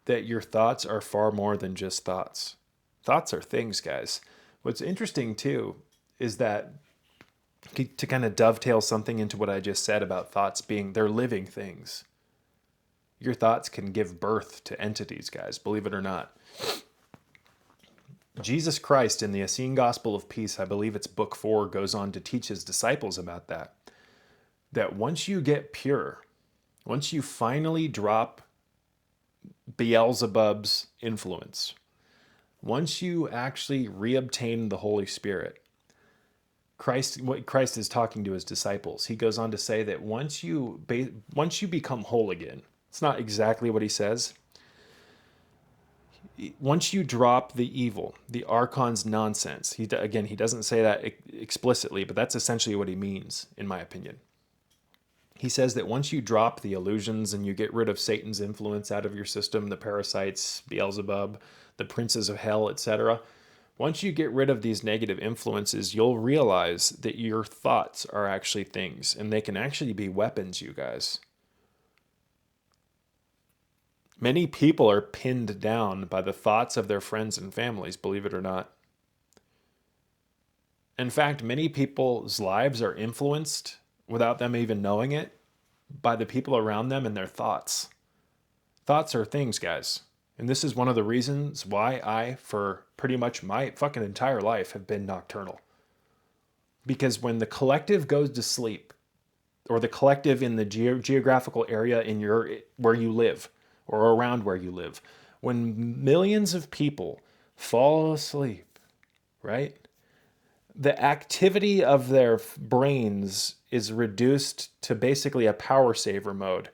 that your thoughts are far more than just thoughts. Thoughts are things, guys. What's interesting too is that, to kind of dovetail something into what I just said about thoughts being, they're living things. Your thoughts can give birth to entities, guys, believe it or not. Jesus Christ in the Essene Gospel of Peace, I believe it's book 4, goes on to teach his disciples about that. That once you get pure, once you finally drop Beelzebub's influence, once you actually reobtain the Holy Spirit, what Christ is talking to his disciples, he goes on to say that once you become whole again, it's not exactly what he says. Once you drop the evil, the Archon's nonsense, he doesn't say that explicitly, but that's essentially what he means, in my opinion. He says that once you drop the illusions and you get rid of Satan's influence out of your system, the parasites, Beelzebub, the princes of hell, etc., once you get rid of these negative influences, you'll realize that your thoughts are actually things, and they can actually be weapons, you guys. Many people are pinned down by the thoughts of their friends and families, believe it or not. In fact, many people's lives are influenced without them even knowing it by the people around them and their thoughts. Thoughts are things, guys. And this is one of the reasons why I, for pretty much my fucking entire life, have been nocturnal. Because when the collective goes to sleep, or the collective in the geographical area in where you live, or around where you live, when millions of people fall asleep, right? The activity of their brains is reduced to basically a power saver mode.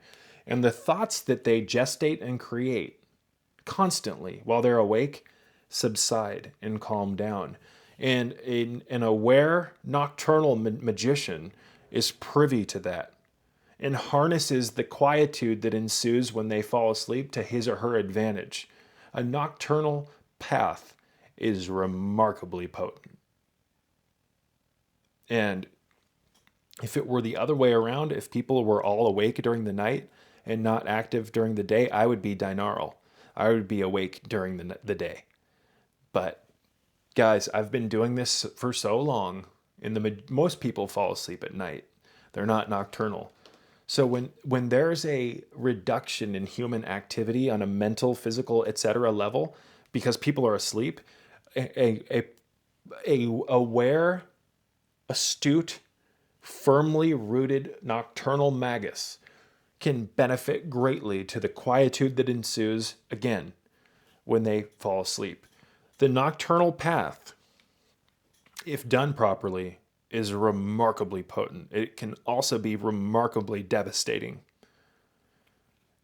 And the thoughts that they gestate and create constantly while they're awake subside and calm down. And an aware nocturnal magician is privy to that and harnesses the quietude that ensues when they fall asleep to his or her advantage. A nocturnal path is remarkably potent. And if it were the other way around, if people were all awake during the night and not active during the day, I would be binaural. I would be awake during the day. But guys, I've been doing this for so long, and most people fall asleep at night. They're not nocturnal. So when there's a reduction in human activity on a mental, physical, etc. level, because people are asleep, a aware, astute, firmly rooted nocturnal magus can benefit greatly to the quietude that ensues, again, when they fall asleep. The nocturnal path, if done properly, is remarkably potent. It can also be remarkably devastating.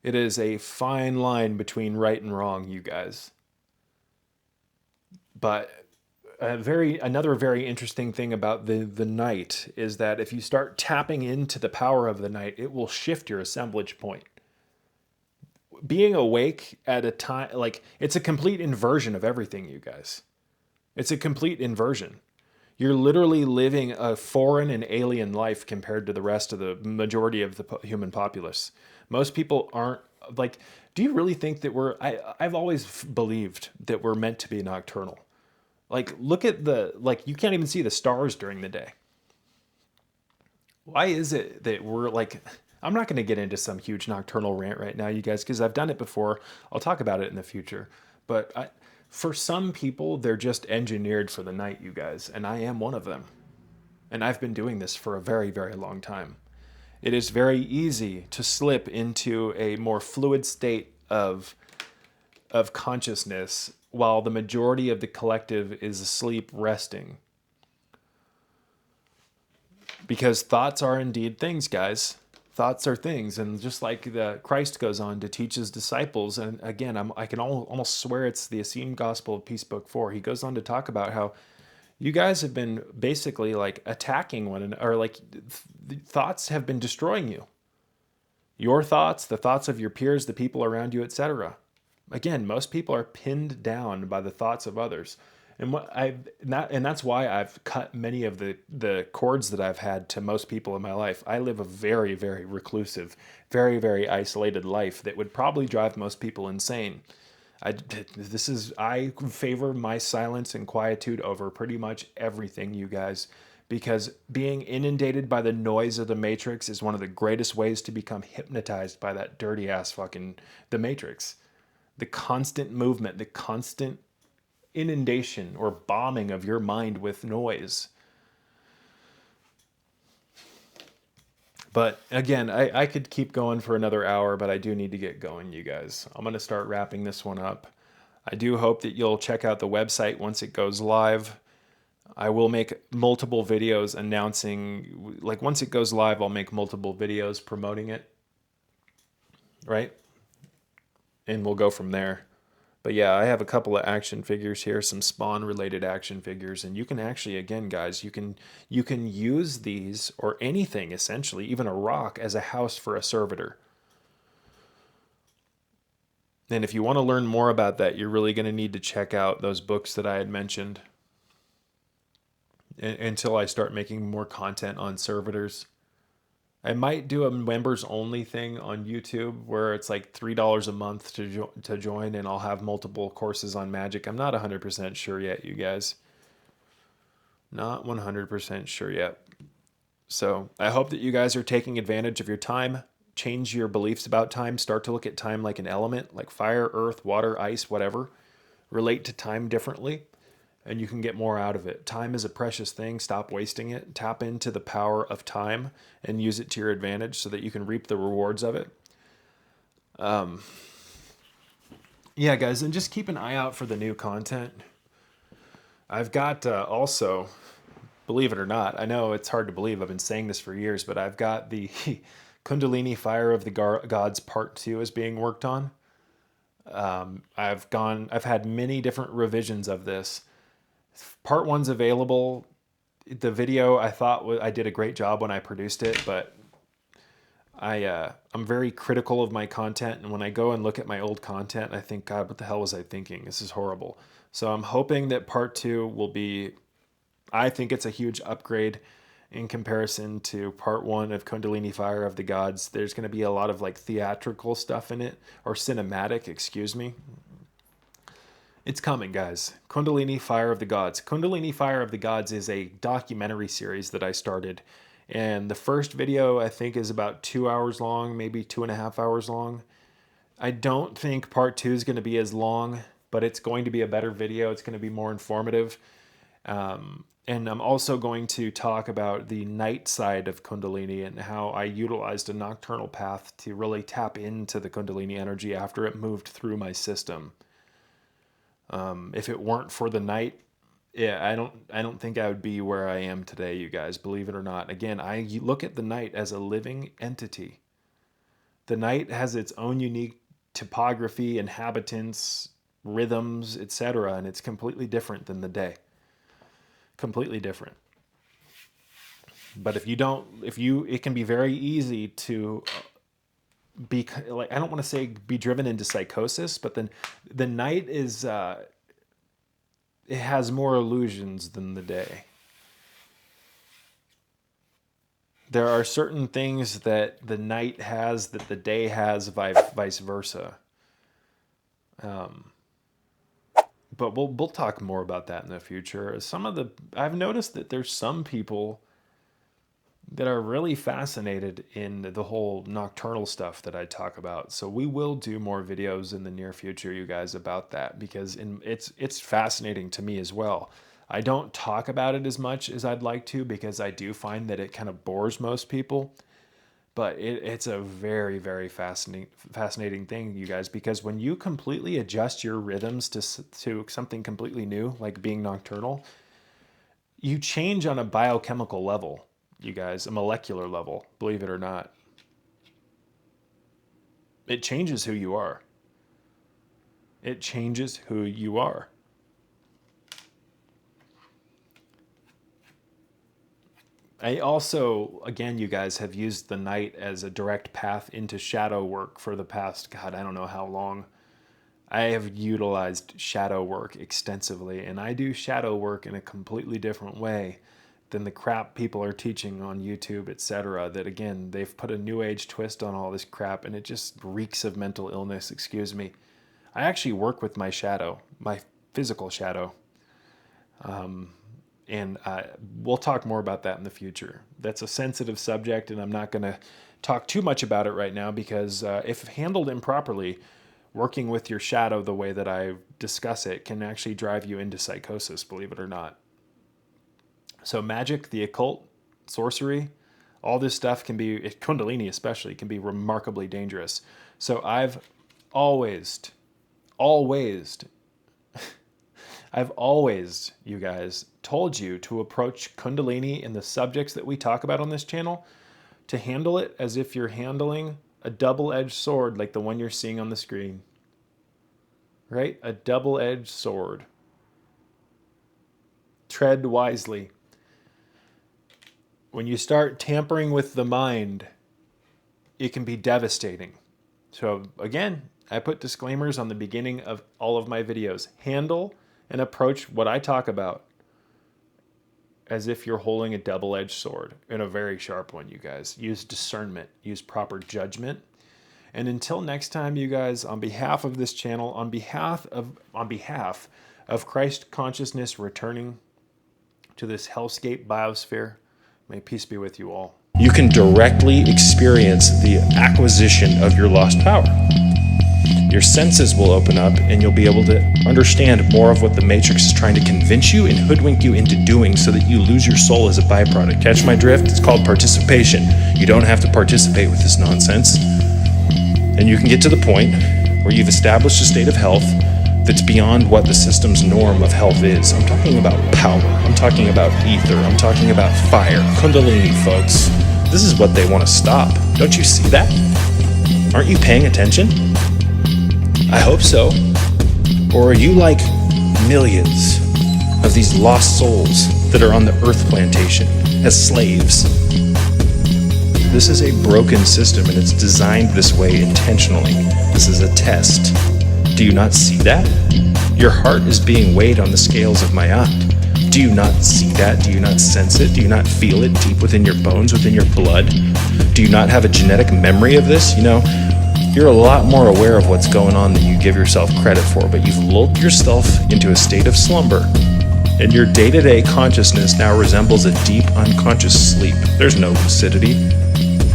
It is a fine line between right and wrong, you guys. But another very interesting thing about the night is that if you start tapping into the power of the night, it will shift your assemblage point. Being awake at a time, like, it's a complete inversion of everything, you guys. It's a complete inversion. You're literally living a foreign and alien life compared to the rest of the majority of the human populace. Most people aren't, like, do you really think that I've always believed that we're meant to be nocturnal. Like, look at you can't even see the stars during the day. Why is it that we're like, I'm not going to get into some huge nocturnal rant right now, you guys, because I've done it before. I'll talk about it in the future. But for some people, they're just engineered for the night, you guys, and I am one of them. And I've been doing this for a very, very long time. It is very easy to slip into a more fluid state of consciousness while the majority of the collective is asleep, resting. Because thoughts are indeed things, guys. Thoughts are things. And just like Christ goes on to teach his disciples, and again, I can almost swear it's the Essene Gospel of Peace Book 4. He goes on to talk about how you guys have been basically like attacking one another, or like thoughts have been destroying you. Your thoughts, the thoughts of your peers, the people around you, etc. Again, most people are pinned down by the thoughts of others. And that's why I've cut many of the cords that I've had to most people in my life. I live a very, very reclusive, very, very isolated life that would probably drive most people insane. I favor my silence and quietude over pretty much everything, you guys, because being inundated by the noise of the Matrix is one of the greatest ways to become hypnotized by that dirty ass fucking the Matrix. The constant movement, the constant inundation or bombing of your mind with noise. But again, I could keep going for another hour, but I do need to get going, you guys. I'm going to start wrapping this one up. I do hope that you'll check out the website once it goes live. I will make multiple videos announcing, like once it goes live, I'll make multiple videos promoting it. Right? And we'll go from there. But yeah, I have a couple of action figures here, some Spawn-related action figures, and you can actually, again, guys, you can use these, or anything, essentially, even a rock, as a house for a servitor. And if you want to learn more about that, you're really going to need to check out those books that I had mentioned until I start making more content on servitors. I might do a members only thing on YouTube where it's like $3 a month to join, and I'll have multiple courses on magic. I'm not 100% sure yet, you guys. Not 100% sure yet. So I hope that you guys are taking advantage of your time. Change your beliefs about time. Start to look at time like an element, like fire, earth, water, ice, whatever. Relate to time differently, and you can get more out of it. Time is a precious thing. Stop wasting it. Tap into the power of time and use it to your advantage so that you can reap the rewards of it. Yeah, guys, and just keep an eye out for the new content. I've got also, believe it or not, I know it's hard to believe, I've been saying this for years, but I've got the Kundalini Fire of the Gods Part 2 is being worked on. I've had many different revisions of this. Part 1's available. The video, I thought I did a great job when I produced it, but I'm very critical of my content, and when I go and look at my old content, I think, God, what the hell was I thinking? This is horrible. So I'm hoping that part 2 will be, I think it's a huge upgrade in comparison to part 1 of Kundalini Fire of the Gods. There's going to be a lot of like theatrical stuff in it, or cinematic, excuse me. It's coming, guys. Kundalini Fire of the Gods. Kundalini Fire of the Gods is a documentary series that I started. And the first video, I think, is about 2 hours long, maybe 2.5 hours long. I don't think part 2 is going to be as long, but it's going to be a better video. It's going to be more informative. And I'm also going to talk about the night side of Kundalini and how I utilized a nocturnal path to really tap into the Kundalini energy after it moved through my system. If it weren't for the night, yeah, I don't think I would be where I am today, you guys, believe it or not. Again, I look at the night as a living entity. The night has its own unique topography, inhabitants, rhythms, etc., and it's completely different than the day. Completely different. But it can be very easy to be like, I don't want to say be driven into psychosis, but then the night is it has more illusions than the day. There are certain things that the night has that the day has, vice versa. But we'll talk more about that in the future. I've noticed that there's some people that are really fascinated in the whole nocturnal stuff that I talk about. So we will do more videos in the near future, you guys, about that, because it's fascinating to me as well. I don't talk about it as much as I'd like to, because I do find that it kind of bores most people. But it's a very, very fascinating thing, you guys, because when you completely adjust your rhythms to something completely new, like being nocturnal, you change on a biochemical level, you guys, a molecular level, believe it or not. It changes who you are. It changes who you are. I also, again, you guys, have used the night as a direct path into shadow work for the past, God, I don't know how long. I have utilized shadow work extensively, and I do shadow work in a completely different way than the crap people are teaching on YouTube, etc. That, again, they've put a new age twist on all this crap, and it just reeks of mental illness, excuse me. I actually work with my shadow, my physical shadow. And we'll talk more about that in the future. That's a sensitive subject, and I'm not going to talk too much about it right now, because if handled improperly, working with your shadow the way that I discuss it can actually drive you into psychosis, believe it or not. So magic, the occult, sorcery, all this stuff can be, Kundalini especially, can be remarkably dangerous. So I've always, you guys, told you to approach Kundalini and the subjects that we talk about on this channel, to handle it as if you're handling a double-edged sword like the one you're seeing on the screen. Right? A double-edged sword. Tread wisely. When you start tampering with the mind, it can be devastating. So again, I put disclaimers on the beginning of all of my videos. Handle and approach what I talk about as if you're holding a double-edged sword, and a very sharp one, you guys. Use discernment, use proper judgment. And until next time, you guys, on behalf of this channel, on behalf of Christ consciousness returning to this hellscape biosphere. May peace be with you all. You can directly experience the acquisition of your lost power. Your senses will open up and you'll be able to understand more of what the Matrix is trying to convince you and hoodwink you into doing so that you lose your soul as a byproduct. Catch my drift? It's called participation. You don't have to participate with this nonsense. And you can get to the point where you've established a state of health that's beyond what the system's norm of health is. I'm talking about power. I'm talking about ether. I'm talking about fire. Kundalini, folks. This is what they want to stop. Don't you see that? Aren't you paying attention? I hope so. Or are you like millions of these lost souls that are on the earth plantation as slaves? This is a broken system and it's designed this way intentionally. This is a test. Do you not see that? Your heart is being weighed on the scales of Ma'at. Do you not see that? Do you not sense it? Do you not feel it deep within your bones, within your blood? Do you not have a genetic memory of this? You know, you're a lot more aware of what's going on than you give yourself credit for, but you've lulled yourself into a state of slumber, and your day-to-day consciousness now resembles a deep unconscious sleep. There's no lucidity.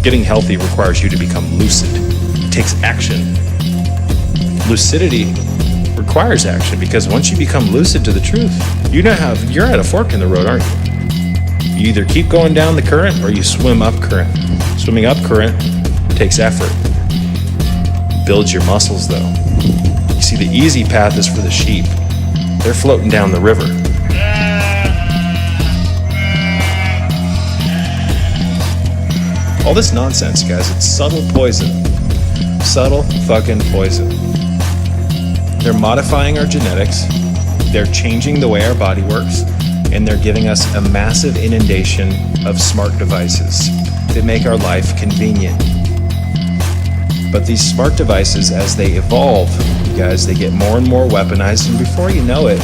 Getting healthy requires you to become lucid. It takes action. Lucidity requires action because once you become lucid to the truth, you're at a fork in the road, aren't you? You either keep going down the current or you swim up current. Swimming up current takes effort. Builds your muscles though. You see, the easy path is for the sheep. They're floating down the river. All this nonsense, guys, it's subtle poison. Subtle fucking poison. They're modifying our genetics, they're changing the way our body works, and they're giving us a massive inundation of smart devices that make our life convenient. But these smart devices, as they evolve, you guys, they get more and more weaponized, and before you know it,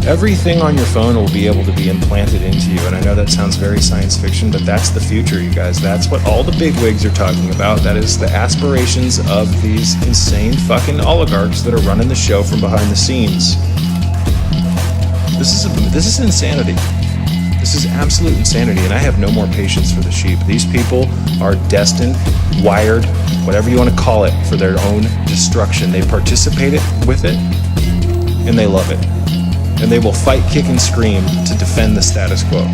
everything on your phone will be able to be implanted into you. And I know that sounds very science fiction, but that's the future, you guys. That's what all the bigwigs are talking about. That is the aspirations of these insane fucking oligarchs that are running the show from behind the scenes. This is insanity. This is absolute insanity, and I have no more patience for the sheep. These people are destined, wired, whatever you want to call it, for their own destruction. They participate with it, and they love it. And they will fight, kick, and scream to defend the status quo.